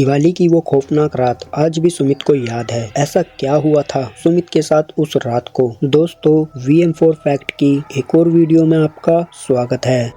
दिवाली की वो खौफनाक रात आज भी सुमित को याद है। ऐसा क्या हुआ था सुमित के साथ उस रात को। दोस्तों, VM4 फैक्ट की एक और वीडियो में आपका स्वागत है।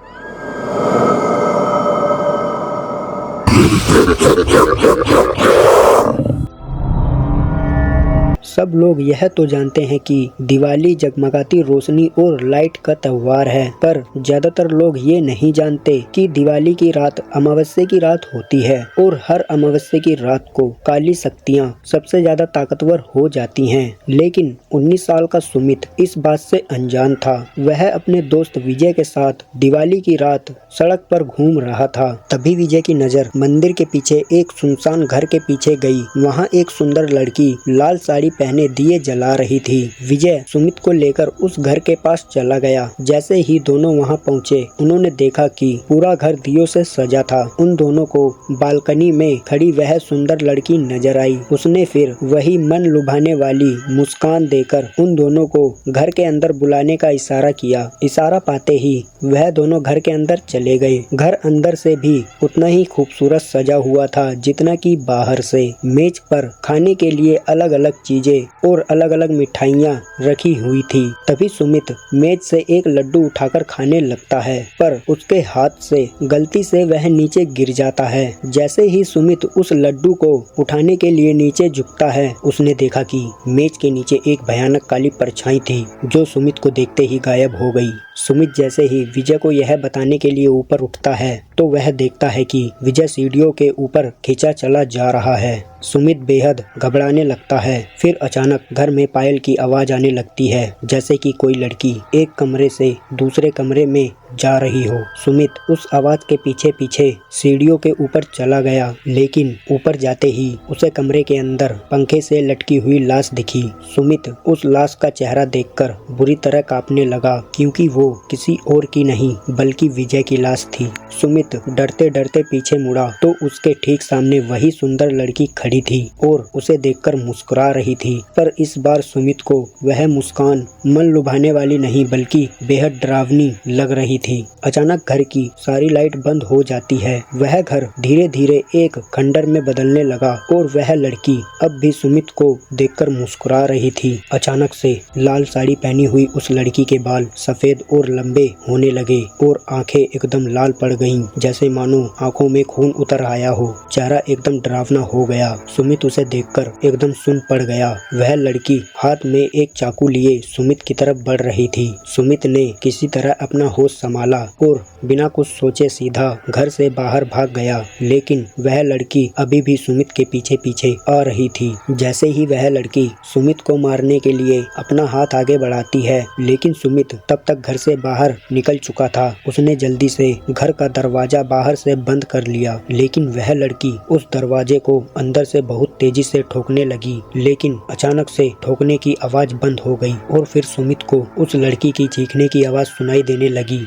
सब लोग यह तो जानते हैं कि दिवाली जगमगाती रोशनी और लाइट का त्योहार है, पर ज्यादातर लोग ये नहीं जानते कि दिवाली की रात अमावस्या की रात होती है और हर अमावस्या की रात को काली शक्तियाँ सबसे ज्यादा ताकतवर हो जाती हैं। लेकिन 19 साल का सुमित इस बात से अनजान था। वह अपने दोस्त विजय के साथ दिवाली की रात सड़क पर घूम रहा था। तभी विजय की नजर मंदिर के पीछे एक सुनसान घर के पीछे गई। वहाँ एक सुंदर लड़की लाल साड़ी पहने दिए जला रही थी। विजय सुमित को लेकर उस घर के पास चला गया। जैसे ही दोनों वहां पहुंचे, उन्होंने देखा कि पूरा घर दियों से सजा था। उन दोनों को बालकनी में खड़ी वह सुंदर लड़की नजर आई। उसने फिर वही मन लुभाने वाली मुस्कान देकर उन दोनों को घर के अंदर बुलाने का इशारा किया। इशारा पाते ही वह दोनों घर के अंदर चले गए। घर अंदर से भी उतना ही खूबसूरत सजा हुआ था जितना कि बाहर से। मेज पर खाने के लिए अलग अलग चीजें और अलग अलग मिठाइयाँ रखी हुई थी। तभी सुमित मेज से एक लड्डू उठाकर खाने लगता है, पर उसके हाथ से गलती से वह नीचे गिर जाता है। जैसे ही सुमित उस लड्डू को उठाने के लिए नीचे झुकता है, उसने देखा कि मेज के नीचे एक भयानक काली परछाई थी, जो सुमित को देखते ही गायब हो गई। सुमित जैसे ही विजय को यह बताने के लिए ऊपर उठता है, तो वह देखता है कि विजय सीढ़ियों के ऊपर खींचा चला जा रहा है। सुमित बेहद घबराने लगता है। फिर अचानक घर में पायल की आवाज आने लगती है, जैसे कि कोई लड़की एक कमरे से दूसरे कमरे में जा रही हो। सुमित उस आवाज के पीछे पीछे सीढ़ियों के ऊपर चला गया, लेकिन ऊपर जाते ही उसे कमरे के अंदर पंखे से लटकी हुई लाश दिखी। सुमित उस लाश का चेहरा देखकर बुरी तरह कांपने लगा, क्योंकि वो किसी और की नहीं बल्कि विजय की लाश थी। सुमित डरते डरते पीछे मुड़ा तो उसके ठीक सामने वही सुंदर लड़की खड़ी थी और उसे देखकर मुस्कुरा रही थी। पर इस बार सुमित को वह मुस्कान मन लुभाने वाली नहीं बल्कि बेहद डरावनी लग रही थी। अचानक घर की सारी लाइट बंद हो जाती है। वह घर धीरे धीरे एक खंडर में बदलने लगा और वह लड़की अब भी सुमित को देखकर मुस्कुरा रही थी। अचानक से लाल साड़ी पहनी हुई उस लड़की के बाल सफेद और लंबे होने लगे और आंखें एकदम लाल पड़ गईं, जैसे मानो आंखों में खून उतर आया हो। चेहरा एकदम डरावना हो गया। सुमित उसे देखकर एकदम सुन्न पड़ गया। वह लड़की हाथ में एक चाकू लिए सुमित की तरफ बढ़ रही थी। सुमित ने किसी तरह अपना होश संभाला और बिना कुछ सोचे सीधा घर से बाहर भाग गया, लेकिन वह लड़की अभी भी सुमित के पीछे पीछे आ रही थी। जैसे ही वह लड़की सुमित को मारने के लिए अपना हाथ आगे बढ़ाती है, लेकिन सुमित तब तक घर से बाहर निकल चुका था। उसने जल्दी से घर का दरवाजा बाहर से बंद कर लिया, लेकिन वह लड़की उस दरवाजे को अंदर से बहुत तेजी से ठोकने लगी। लेकिन अचानक से ठोकने की आवाज बंद हो गई और फिर सुमित को उस लड़की की चीखने की आवाज सुनाई देने लगी,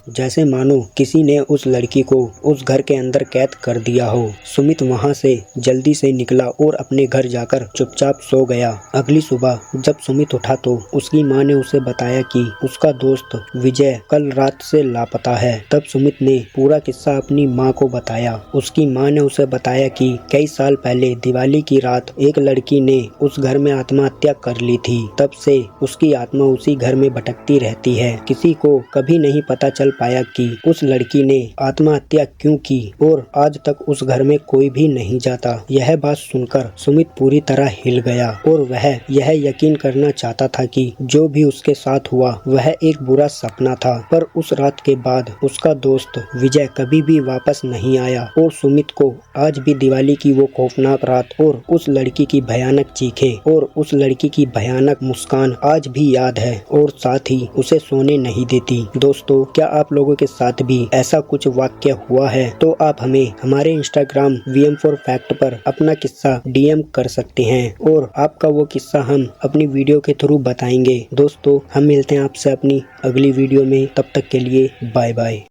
जैसे मानो किसी ने उस लड़की को उस घर के अंदर कैद कर दिया हो। सुमित वहां से जल्दी से निकला और अपने घर जाकर चुपचाप सो गया। अगली सुबह जब सुमित उठा तो उसकी मां ने उसे बताया कि उसका दोस्त विजय कल रात से लापता है। तब सुमित ने पूरा किस्सा अपनी मां को बताया। उसकी मां ने उसे बताया कि कई साल पहले दिवाली की रात एक लड़की ने उस घर में आत्महत्या कर ली थी। तब से उसकी आत्मा उसी घर में भटकती रहती है। किसी को कभी नहीं पता चल पाया कि उस लड़की ने आत्महत्या क्यों की और आज तक उस घर में कोई भी नहीं जाता। यह बात सुनकर सुमित पूरी तरह हिल गया और वह यह यकीन करना चाहता था कि जो भी उसके साथ हुआ वह एक बुरा सपना था। पर उस रात के बाद उसका दोस्त विजय कभी भी वापस नहीं आया और सुमित को आज भी दिवाली की वो खौफनाक रात और उस लड़की की भयानक चीखें और उस लड़की की भयानक मुस्कान आज भी याद है और साथ ही उसे सोने नहीं देती। दोस्तों, क्या आप लोगों के साथ भी ऐसा कुछ वाक्य हुआ है तो आप हमें हमारे इंस्टाग्राम VM4 फैक्ट पर अपना किस्सा DM कर सकते हैं और आपका वो किस्सा हम अपनी वीडियो के थ्रू बताएंगे। दोस्तों, हम मिलते हैं आपसे अपनी अगली वीडियो में। तब तक के लिए बाय बाय।